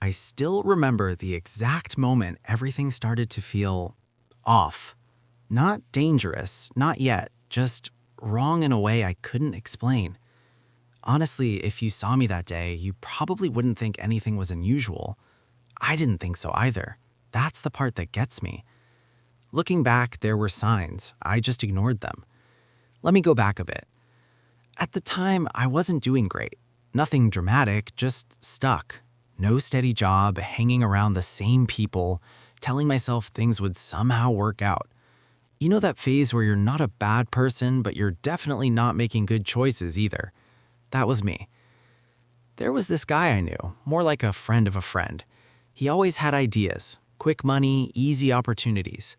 I still remember the exact moment everything started to feel off. Not dangerous, not yet, just wrong in a way I couldn't explain. Honestly, if you saw me that day, you probably wouldn't think anything was unusual. I didn't think so either. That's the part that gets me. Looking back, there were signs. I just ignored them. Let me go back a bit. At the time, I wasn't doing great. Nothing dramatic, just stuck. No steady job, hanging around the same people, telling myself things would somehow work out. You know that phase where you're not a bad person, but you're definitely not making good choices either. That was me. There was this guy I knew, more like a friend of a friend. He always had ideas, quick money, easy opportunities.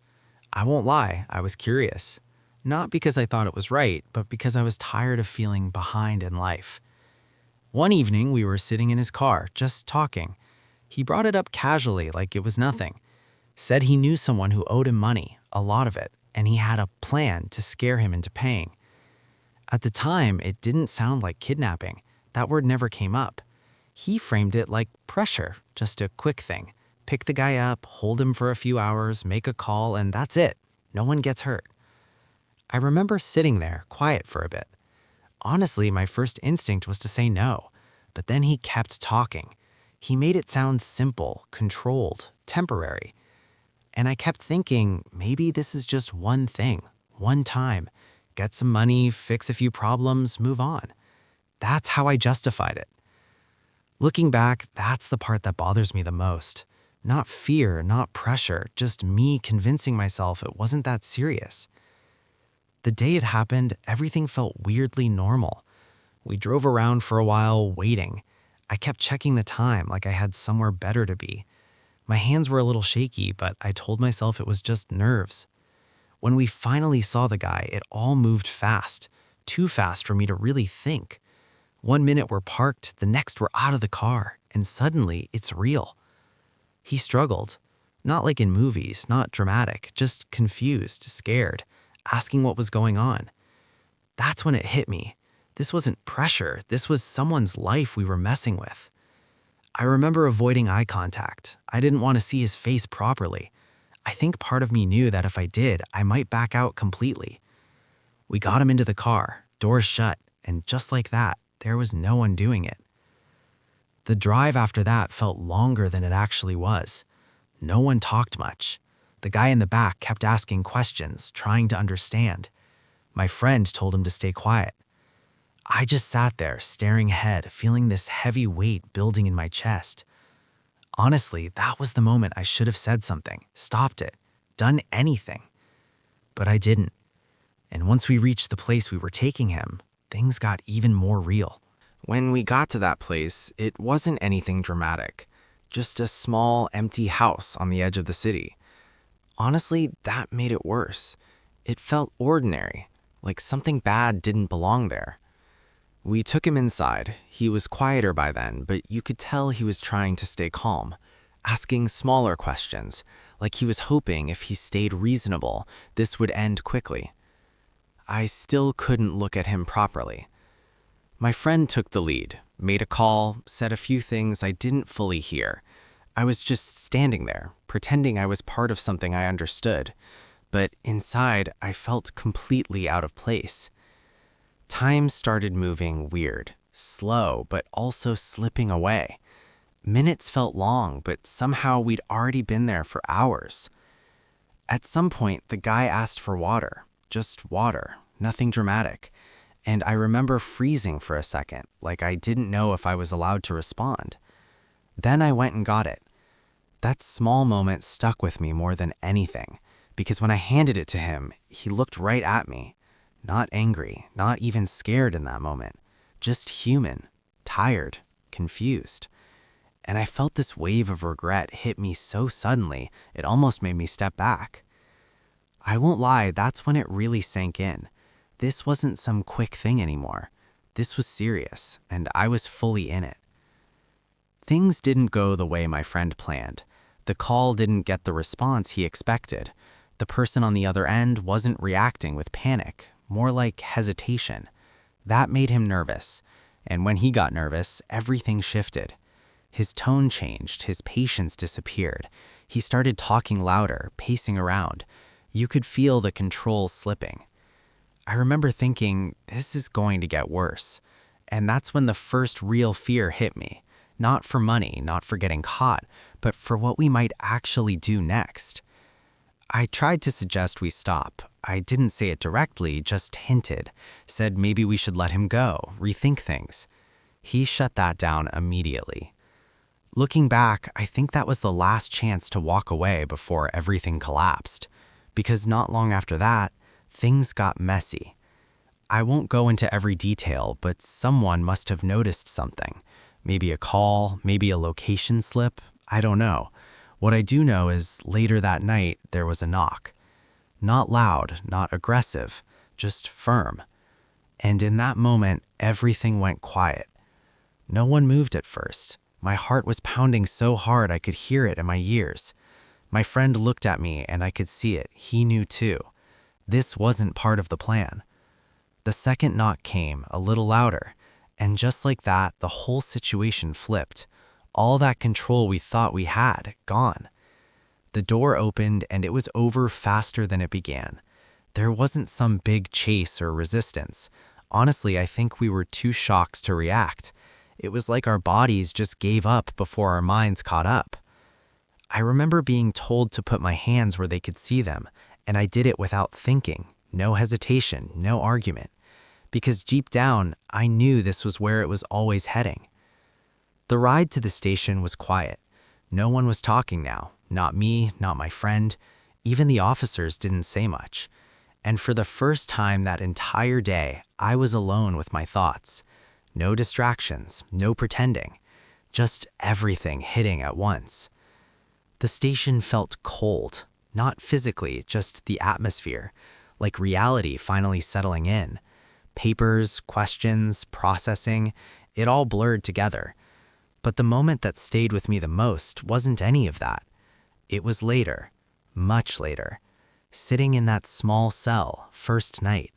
I won't lie, I was curious. Not because I thought it was right, but because I was tired of feeling behind in life. One evening, we were sitting in his car, just talking. He brought it up casually, like it was nothing. Said he knew someone who owed him money, a lot of it, and he had a plan to scare him into paying. At the time, it didn't sound like kidnapping. That word never came up. He framed it like pressure, just a quick thing. Pick the guy up, hold him for a few hours, make a call, and that's it. No one gets hurt. I remember sitting there, quiet for a bit. Honestly, my first instinct was to say no, but then he kept talking. He made it sound simple, controlled, temporary. And I kept thinking, maybe this is just one thing, one time. Get some money, fix a few problems, move on. That's how I justified it. Looking back, that's the part that bothers me the most. Not fear, not pressure, just me convincing myself it wasn't that serious. The day it happened, everything felt weirdly normal. We drove around for a while, waiting. I kept checking the time like I had somewhere better to be. My hands were a little shaky, but I told myself it was just nerves. When we finally saw the guy, it all moved fast. Too fast for me to really think. 1 minute we're parked, the next we're out of the car, and suddenly it's real. He struggled. Not like in movies, not dramatic, just confused, scared, asking what was going on. That's when it hit me. This wasn't pressure, this was someone's life we were messing with. I remember avoiding eye contact. I didn't want to see his face properly. I think part of me knew that if I did, I might back out completely. We got him into the car, doors shut, and just like that, there was no one doing it. The drive after that felt longer than it actually was. No one talked much. The guy in the back kept asking questions, trying to understand. My friend told him to stay quiet. I just sat there, staring ahead, feeling this heavy weight building in my chest. Honestly, that was the moment I should have said something, stopped it, done anything. But I didn't. And once we reached the place we were taking him, things got even more real. When we got to that place, it wasn't anything dramatic. Just a small, empty house on the edge of the city. Honestly, that made it worse. It felt ordinary, like something bad didn't belong there. We took him inside. He was quieter by then, but you could tell he was trying to stay calm, asking smaller questions, like he was hoping if he stayed reasonable, this would end quickly. I still couldn't look at him properly. My friend took the lead, made a call, said a few things I didn't fully hear. I was just standing there, pretending I was part of something I understood, but inside I felt completely out of place. Time started moving weird, slow, but also slipping away. Minutes felt long, but somehow we'd already been there for hours. At some point, the guy asked for water, just water, nothing dramatic. And I remember freezing for a second, like I didn't know if I was allowed to respond. Then I went and got it. That small moment stuck with me more than anything, because when I handed it to him, he looked right at me. Not angry, not even scared in that moment. Just human, tired, confused. And I felt this wave of regret hit me so suddenly, it almost made me step back. I won't lie, that's when it really sank in. This wasn't some quick thing anymore. This was serious, and I was fully in it. Things didn't go the way my friend planned. The call didn't get the response he expected. The person on the other end wasn't reacting with panic, more like hesitation. That made him nervous, and when he got nervous, everything shifted. His tone changed, his patience disappeared. He started talking louder, pacing around. You could feel the control slipping. I remember thinking, this is going to get worse. And that's when the first real fear hit me. Not for money, not for getting caught, but for what we might actually do next. I tried to suggest we stop. I didn't say it directly, just hinted. Said maybe we should let him go, rethink things. He shut that down immediately. Looking back, I think that was the last chance to walk away before everything collapsed. Because not long after that, things got messy. I won't go into every detail, but someone must have noticed something. Maybe a call, maybe a location slip, I don't know. What I do know is later that night, there was a knock. Not loud, not aggressive, just firm. And in that moment, everything went quiet. No one moved at first. My heart was pounding so hard I could hear it in my ears. My friend looked at me and I could see it. He knew too. This wasn't part of the plan. The second knock came, a little louder, and just like that, the whole situation flipped. All that control we thought we had, gone. The door opened and it was over faster than it began. There wasn't some big chase or resistance. Honestly, I think we were too shocked to react. It was like our bodies just gave up before our minds caught up. I remember being told to put my hands where they could see them, and I did it without thinking. No hesitation, no argument. Because deep down, I knew this was where it was always heading. The ride to the station was quiet. No one was talking now. Not me, not my friend. Even the officers didn't say much. And for the first time that entire day, I was alone with my thoughts. No distractions, no pretending. Just everything hitting at once. The station felt cold. Not physically, just the atmosphere. Like reality finally settling in. Papers, questions, processing, it all blurred together. But the moment that stayed with me the most wasn't any of that. It was later, much later, sitting in that small cell, first night.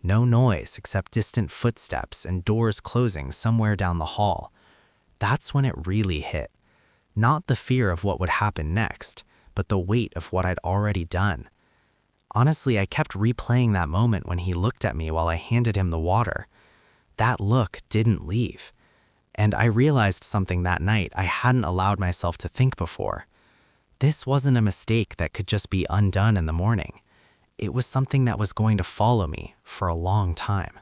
No noise except distant footsteps and doors closing somewhere down the hall. That's when it really hit. Not the fear of what would happen next, but the weight of what I'd already done. Honestly, I kept replaying that moment when he looked at me while I handed him the water. That look didn't leave. And I realized something that night I hadn't allowed myself to think before. This wasn't a mistake that could just be undone in the morning. It was something that was going to follow me for a long time.